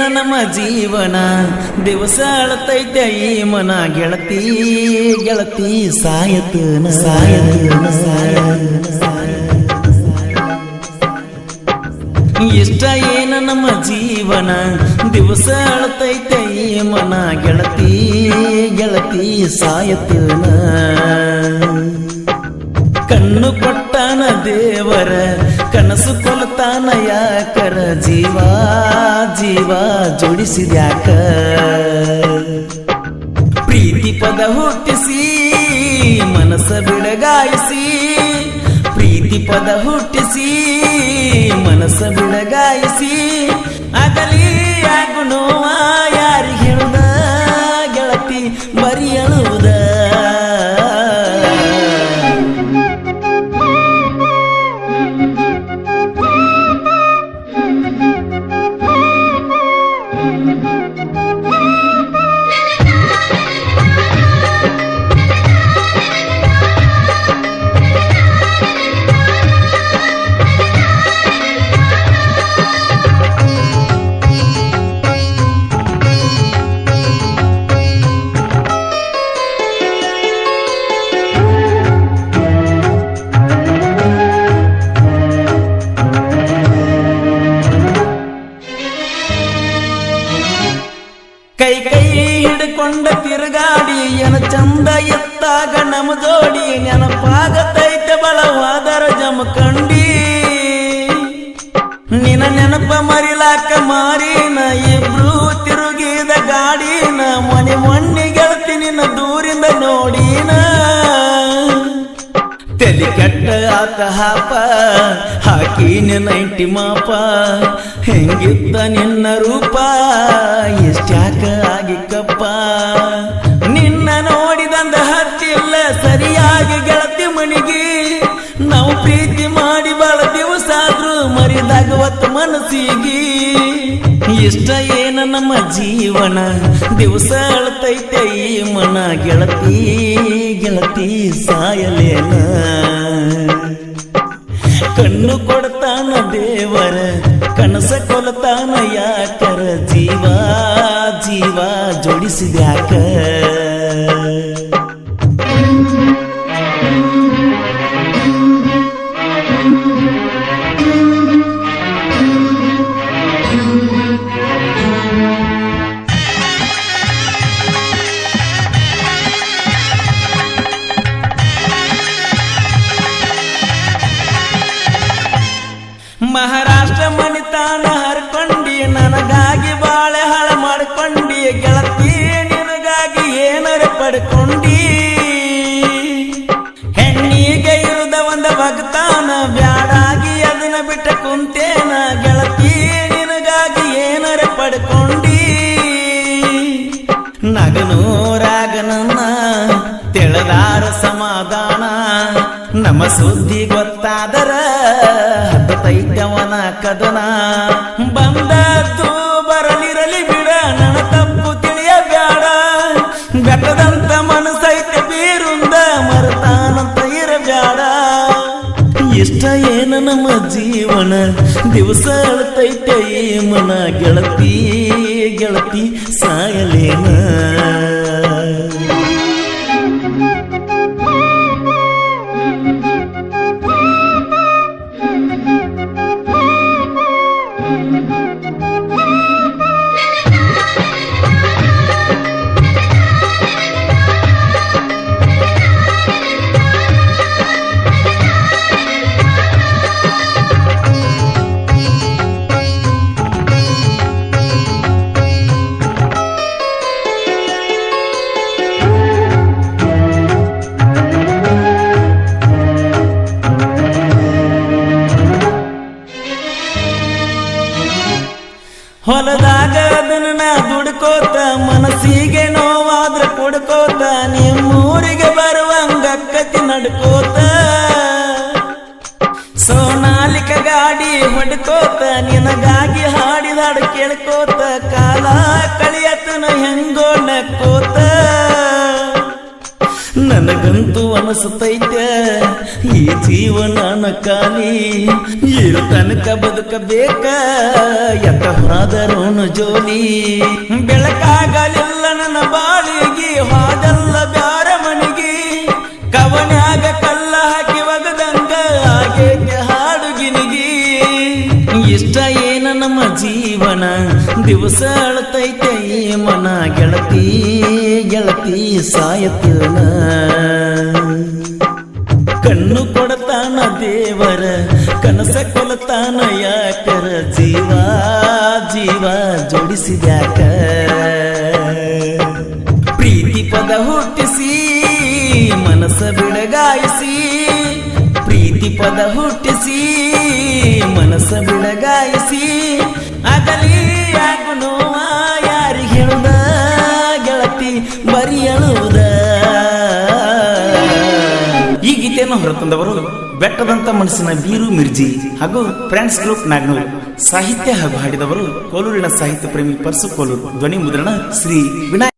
ನಮ್ಮ ಜೀವನ ದಿವಸ ಅಳತೈತೆ ಈ ಮನ ಗೆಳತಿ ಗೆಳತಿ ಸಾಯತನ ಇಷ್ಟ ಏನ ನಮ್ಮ ಜೀವನ ದಿವಸ ಅಳತೈತೆ ಈ ಮನ ಗೆಳತಿ ಗೆಳತಿ ಸಾಯತನ ಕಣ್ಣು ಕೊಟ್ಟಾನ ದೇವರ ಕನಸು ಕೊಲ್ತಾನ ಯಾಕರ ಜೀವ ಜೀವ ಜೋಡಿಸಿದ್ಯಾಕ ಪ್ರೀತಿ ಪದ ಹುಟ್ಟಿಸಿ ಮನಸ್ಸ ಬಿಡಗಾಯಿಸಿ ಪ್ರೀತಿ ಪದ ಹುಟ್ಟಿಸಿ ಮನಸ್ಸ ಬಿಡಗಾಯಿಸಿ ಆಗಲಿ ಆಗುಣೋವ ಯಾರಿಗೆ ಹೇಳುದ ಗೆಳತಿ ಬರಿ ಅಳುವುದ ಕೈ ಕೈ ಹಿಡ್ಕೊಂಡ ತಿರುಗಾಡಿ ಏನ ಚಂದ ಎತ್ತಾಗ ನಮ ಜೋಡಿ ನೆನಪಾಗತೈತೆ ಬಲವಾದರ ಜಮಕಂಡಿ ನಿನ ನೆನಪ ಮರಿಲಾಕ ಮಾರಿನ ಇಬ್ರು ತಿರುಗಿದ ಗಾಡಿನ ಮನೆ ಮೊನ್ನೆ ಗೆಳತಿ ನಿನ್ನ ದೂರಿಂದ ನೋಡಿನ ತಲೆ ಕೆಟ್ಟ ಆತ ಹಾಪ ಹಾಕಿ ನೈಂಟಿ ಮಾಪ ಹೆಂಗಿದ್ದ ನಿನ್ನ ರೂಪ ಎಷ್ಟ್ಯಾಕ ಆಗಿಕ್ಕಪ್ಪ ನಿನ್ನ ನೋಡಿದಂದ ಹತ್ತಿಲ್ಲ ಸರಿಯಾಗಿ ಗೆಳತಿ ಮಣಿಗೆ ನಾವು ಪ್ರೀತಿ ಮಾಡಿ ಬಾಳ ದಿವಸ ಆದ್ರೂ ಮರಿದಾಗವತ್ತು ಮನಸ್ಸಿಗೆ ಇಷ್ಟ ಏನ ನಮ್ಮ ಜೀವನ ದಿವಸ ಅಳತೈತೆ ಈ ಮನ ಗೆಳತಿ ಗೆಳತಿ ಸಾಯಲೇನ ಕಣ್ಣು ಕೊಡ್ತಾನ ದೇವರ ಕನಸ ಕೊಲ್ತಾನ ಯಾಕರ ಜೀವ ಜೀವ ಜೋಡಿಸಿದ್ಯಾಕ ಮಹಾರಾಷ್ಟ್ರ ಮಣಿತಾನ ಹರ್ಕೊಂಡಿ ನನಗಾಗಿ ಬಾಳೆ ಹಾಳ ಮಾಡ್ಕೊಂಡಿ ಗೆಳತಿ ನಿನಗಾಗಿ ಏನರ ಪಡ್ಕೊಂಡಿ ಹೆಣ್ಣಿಗೆ ಇರುದ ಒಂದ ಭಕ್ತಾನ ಬ್ಯಾಡಾಗಿ ಅದನ್ನ ಬಿಟ್ಟ ಕುಂತೇನ ಗೆಳತಿ ನಿನಗಾಗಿ ಏನರ ಪಡ್ಕೊಂಡಿ ನಗನೂರಾಗನನ್ನ ತೆಳದಾರ ಸಮಾಧಾನ ನಮ್ಮ ಸುದ್ದಿ ಗೊತ್ತಾದರ ಹತ್ತೈತವನ ಕದನ ಬಂದದ್ದು ಬರಲಿರಲಿ ಬಿಡ ನನ್ನ ತಪ್ಪು ತಿಳಿಯ ಬ್ಯಾಡ ಬೆಟ್ಟದಂತ ಮನಸ್ಸೈತೆ ಬೀರುಂದ ಮರತಾನಂತ ಇರಬ್ಯಾಡ ಇಷ್ಟ ಏನ ನಮ್ಮ ಜೀವನ ದಿವಸ ಅಳತೈತೆ ಈ ಮನ ಗೆಳತಿ ಗೆಳತಿ ಸಾಯಲೇನ ಹೊಲದಾಗ ಅದನ್ನ ದುಡ್ಕೋತ ಮನಸ್ಸಿಗೆ ನೋವಾದ್ರ ಕೊಡ್ಕೋತ ನಿಮ್ಮೂರಿಗೆ ಬರುವಂಗಕ್ಕತಿ ನಡ್ಕೋತ ಸೋನಾಲಿಕ ಗಾಡಿ ಹೊಡ್ಕೋತ ನಿನಗಾಗಿ ಹಾಡಿದಾಡು ಕೇಳ್ಕೋತ ಕಾಲ ಕಳಿಯತನ ಹೆಂಗೋ ನಕ್ಕೋತ ನನಗಂತ ನನಗಂತೂ ಅನಿಸ್ತೈತೆ ಈ ಜೀವನ ಖಾಲಿ ಇರು ತನಕ ಬದುಕಬೇಕ ಎತ್ತವಾದರೋನು ಜೋಲಿ ಬೆಳಕಾಗಲಿಲ್ಲ ನನ್ನ ಬಾಳಿಗೆ ಹಾದಲ್ಲ ಬ್ಯಾರ ಮನಿಗೆ ಕವನ್ಯಾಗ ಕಲ್ಲ ಹಾಕಿ ಒಗದಂಗ ಆಗೇಕೆ ಹಾಡುಗಿನಿಗಿ ಇಷ್ಟ ಏನ ನಮ್ಮ ಜೀವನ ದಿವಸ ಅಳತೈತೆ ಈ ಮನ ಗೆಳತಿ ಗೆಳತಿ ಸಾಯತಿಲ್ಲ ಕಣ್ಣು ಕೊಡತಾನ ದೇವರ ಕನಸ ಕೊಲತಾನ ಯಾಕರ ಜೀವ ಜೀವ ಜೋಡಿಸಿದ್ಯಾಕ ಪ್ರೀತಿ ಪದ ಹುಟ್ಟಿಸಿ ಮನಸ್ಸ ಬಿಡಗಾಯಿಸಿ ಪ್ರೀತಿ ಪದ ಹುಟ್ಟಿಸಿ ಮನಸ್ಸ ಬಿಡಗಾಯಿಸಿ ಆಗಲಿ ಯಾಕು ನೋವ ಯಾರಿಗೆ ಹೇಳುದ ಗೆಳತಿ ಬರಿ ಅಳುವುದ. ಈ ಗೀತೆಯನ್ನು ಹೊರತಂದವರು ಬೆಟ್ಟದಂತ ಮನಸ್ಸಿನ ಬೀರು ಮಿರ್ಜಿ ಹಾಗೂ ಫ್ರೆಂಡ್ಸ್ ಗ್ರೂಪ್ ನಾಗ್ನೂರು. ಸಾಹಿತ್ಯ ಹಾಗೂ ಹಾಡಿದವರು ಕೋಲೂರಿನ ಸಾಹಿತ್ಯ ಪ್ರೇಮಿ ಪರ್ಸು ಕೋಲೂರು. ಧ್ವನಿ ಮುದ್ರಣ ಶ್ರೀ ವಿನಾಯಕ.